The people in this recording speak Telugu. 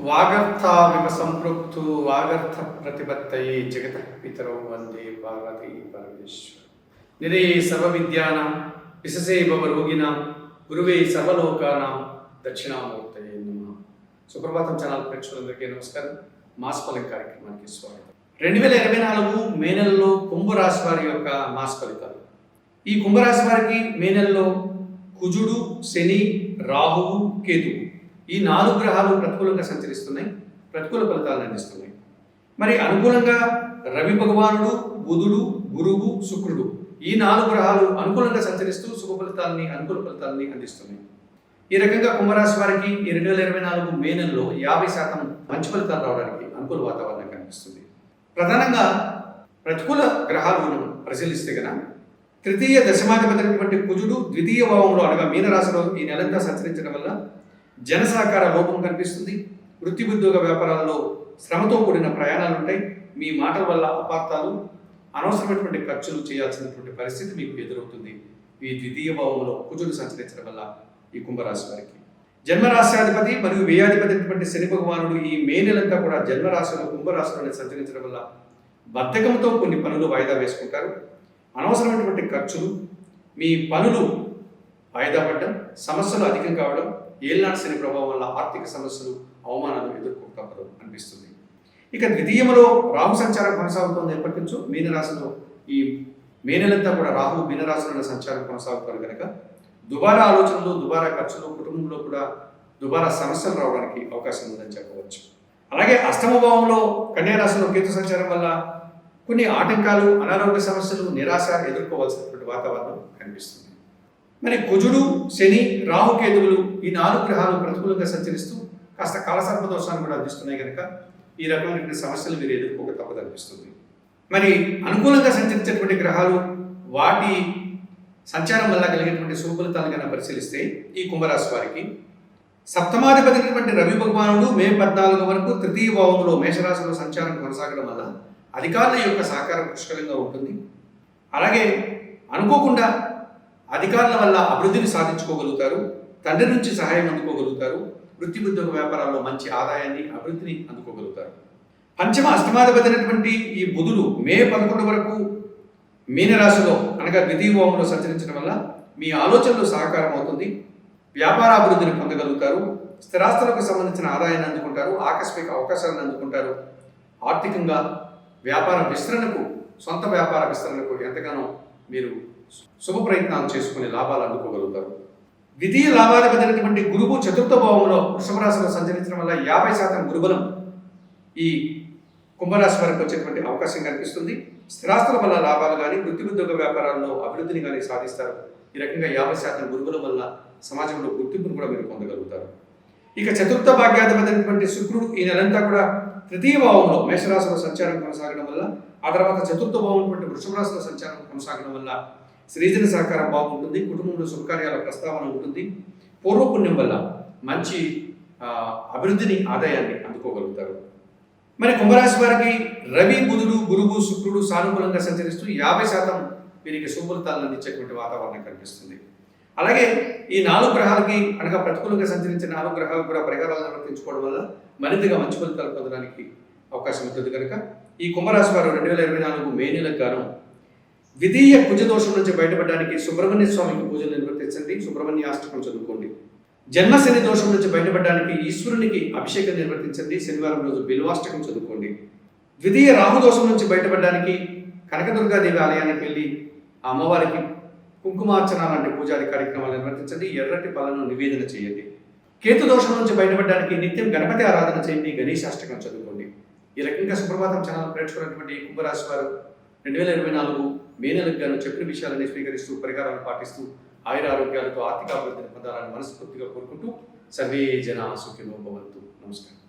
వాగర్థావివ సంపృక్తు వాగర్థ ప్రతిపత్తయే జగతః పితరౌ వందే పార్వతీ పరమేశ్వర. నిరే సర్వవిద్యానాం విశసే భవరోగిణాం గురువే సర్వలోకానాం దక్షిణామూర్తయే నమః. సుప్రభాతం ఛానల్ ప్రేక్షకులందరికీ నమస్కారం. మాసఫలం కార్యక్రమానికి స్వాగతం. 2024 మే నెలలో కుంభరాశి వారి యొక్క మాస ఫలితాలు. ఈ కుంభరాశి వారికి మే నెలలో కుజుడు, శని, రాహువు, కేతువు ఈ 4 గ్రహాలు ప్రతికూలంగా సంచరిస్తున్నాయి, ప్రతికూల ఫలితాలను అందిస్తున్నాయి. మరి అనుకూలంగా రవి భగవానుడు, బుధుడు, గురువు, శుక్రుడు ఈ 4 గ్రహాలు అనుకూలంగా సంచరిస్తూ శుభ ఫలితాలని, అనుకూల ఫలితాలని అందిస్తున్నాయి. ఈ రకంగా కుంభరాశి వారికి ఈ 2024 మే నెలలో 50% మంచి ఫలితాలు రావడానికి అనుకూల వాతావరణం కనిపిస్తుంది. ప్రధానంగా ప్రతికూల గ్రహాలను పరిశీలిస్తే కనుక తృతీయ దశమాధిపతి కుజుడు ద్వితీయ భావంలో అనగా మీనరాశిలో ఈ నెలంతా సంచరించడం వల్ల జన సహకార లోపం కనిపిస్తుంది. వృత్తి ఉద్యోగ వ్యాపారాల్లో శ్రమతో కూడిన ప్రయాణాలు ఉంటాయి. మీ మాటల వల్ల అపార్థాలు, అనవసరమైనటువంటి ఖర్చులు చేయాల్సినటువంటి పరిస్థితి మీకు ఎదురవుతుంది. ఈ ద్వితీయ భావంలో కుజుడు సంచరించడం వల్ల ఈ కుంభరాశి వారికి జన్మరాశ్యాధిపతి మరియు వ్యయాధిపతి శని భగవానుడు ఈ మే నెలంతా కూడా జన్మరాశిలో కుంభరాశిలోనే సంచరించడం వల్ల బద్ధకంతో కొన్ని పనులు వాయిదా వేసుకుంటారు. అనవసరమైనటువంటి ఖర్చులు, మీ పనులు వాయిదా పడడం, సమస్యలు అధికం కావడం, ఏళ్ళనాటి శని ప్రభావం వల్ల ఆర్థిక సమస్యలు, అవమానాలు ఎదుర్కోక తప్పదు అనిపిస్తుంది. ఇక ద్వితీయంలో రాహు సంచారం కొనసాగుతోంది. ఎప్పటి నుంచో మీనరాశిలో ఈ మే నెలంతా కూడా రాహు మీనరాశిలో సంచారం కొనసాగుతారు కనుక దుబారా ఆలోచనలు, దుబారా ఖర్చులు, కుటుంబంలో కూడా దుబారా సమస్యలు రావడానికి అవకాశం ఉందని చెప్పవచ్చు. అలాగే అష్టమ భావంలో కన్యారాశిలో కేతు సంచారం వల్ల కొన్ని ఆటంకాలు, అనారోగ్య సమస్యలు, నిరాశ ఎదుర్కోవాల్సినటువంటి వాతావరణం కనిపిస్తుంది. మరి కుజుడు, శని, రాహు, కేతువులు ఈ 4 గ్రహాలు ప్రతికూలంగా సంచరిస్తూ కాస్త కాలసర్ప దోషాన్ని కూడా అందిస్తున్నాయి కనుక ఈ రకమైనటువంటి సమస్యలు మీరు ఎదుర్కోక తప్పదనిపిస్తుంది. మరి అనుకూలంగా సంచరించేటువంటి గ్రహాలు వాటి సంచారం వల్ల కలిగేటువంటి శుభ ఫలితాలను కనుక పరిశీలిస్తే ఈ కుంభరాశి వారికి సప్తమాధిపతి రవి భగవానుడు మే 14 వరకు తృతీయ భావంలో మేషరాశిలో సంచారం కొనసాగడం వల్ల అధికారుల యొక్క సహకారం పుష్కలంగా ఉంటుంది. అలాగే అనుకోకుండా అధికారుల వల్ల అభివృద్ధిని సాధించుకోగలుగుతారు, తండ్రి నుంచి సహాయం అందుకోగలుగుతారు, వృత్తి ఉద్యోగ వ్యాపారాల్లో మంచి ఆదాయాన్ని, అభివృద్ధిని అందుకోగలుగుతారు. పంచమ అష్టమాధిపతి ఈ బుధుడు మే 11 వరకు మీనరాశిలో అనగా ద్వితీయ భావంలో సంచరించడం వల్ల మీ ఆలోచనలు సహకారం అవుతుంది, వ్యాపార అభివృద్ధిని పొందగలుగుతారు, స్థిరాస్తులకు సంబంధించిన ఆదాయాన్ని అందుకుంటారు, ఆకస్మిక అవకాశాలను అందుకుంటారు. ఆర్థికంగా వ్యాపార విస్తరణకు, సొంత వ్యాపార విస్తరణకు ఎంతగానో మీరు శుభ ప్రయత్నాలు చేసుకునే లాభాలు అందుకోగలుగుతారు. ద్వితీయ లాభాధిపతి గురువు చతుర్థ భావంలో వృషభ రాశిలో సంచరించడం వల్ల 50% గురుబలం ఈ కుంభరాశి వారికి వచ్చేటువంటి అవకాశం కనిపిస్తుంది. స్థిరాస్తుల వల్ల లాభాలు కానీ, వృత్తి ఉద్యోగ వ్యాపారాల్లో అభివృద్ధిని కానీ సాధిస్తారు. ఈ రకంగా 50% గురుబలం వల్ల సమాజంలో గుర్తింపును కూడా మీరు పొందగలుగుతారు. ఇక చతుర్థ భాగ్యాధిపతి శుక్రుడు ఈ నెలంతా కూడా తృతీయ భావంలో మేషరాశిలో సంచారం కొనసాగడం వల్ల, ఆ తర్వాత చతుర్థ భావం వృషభ రాశిలో సంచారం కొనసాగడం వల్ల స్త్రీజన సహకారం బాగుంటుంది, కుటుంబంలో శుభకార్యాల ప్రస్తావన ఉంటుంది, పూర్వపుణ్యం వల్ల మంచి అభివృద్ధిని, ఆదాయాన్ని అందుకోగలుగుతారు. మరి కుంభరాశి వారికి రవి, బుధుడు, గురువు, శుక్రుడు సానుకూలంగా సంచరిస్తూ 50% వీరికి శుభ ఫలితాలను అందించేటువంటి వాతావరణం కనిపిస్తుంది. అలాగే ఈ 4 గ్రహాలకి అనగా ప్రతికూలంగా సంచరించిన 4 గ్రహాలు కూడా పరిహారాలు నిర్వర్తించుకోవడం వల్ల మరింతగా మంచి ఫలితాలు పొందడానికి అవకాశం ఉంటుంది కనుక ఈ కుంభరాశి వారు 2024 మే నెలకు గాను ద్వితీయ కుజ దోషం నుంచి బయటపడడానికి సుబ్రహ్మణ్య స్వామికి పూజలు నిర్వర్తించండి, సుబ్రహ్మణ్య అష్టకం చదువుకోండి. జన్మ శని దోషం నుంచి బయటపడడానికి ఈశ్వరునికి అభిషేకం నిర్వర్తించండి, శనివారం రోజు బిల్వాష్టకం చదువుకోండి. ద్వితీయ రాహు దోషం నుంచి బయటపడడానికి కనకదుర్గాదేవి ఆలయానికి వెళ్ళి ఆ అమ్మవారికి కుంకుమార్చన లాంటి పూజాది కార్యక్రమాలు నిర్వర్తించండి, ఎర్రటి పళ్ళను నివేదన చేయండి. కేతు దోషం నుంచి బయటపడడానికి నిత్యం గణపతి ఆరాధన చేయండి, గణేశాష్టకం చదువుకోండి. ఈ రకంగా సుప్రభాతం ఛానల్ ప్రేక్షకున్నటువంటి కుంభరాశి వారు 2024 మే నెలకు గాను చెప్పిన విషయాలని స్వీకరిస్తూ పరిహారాలు పాటిస్తూ ఆయుర ఆరోగ్యాలతో ఆర్థిక అభివృద్ధిని పొందాలని మనస్ఫూర్తిగా కోరుకుంటూ సర్వే జనా సుఖినో భవంతు. నమస్కారం.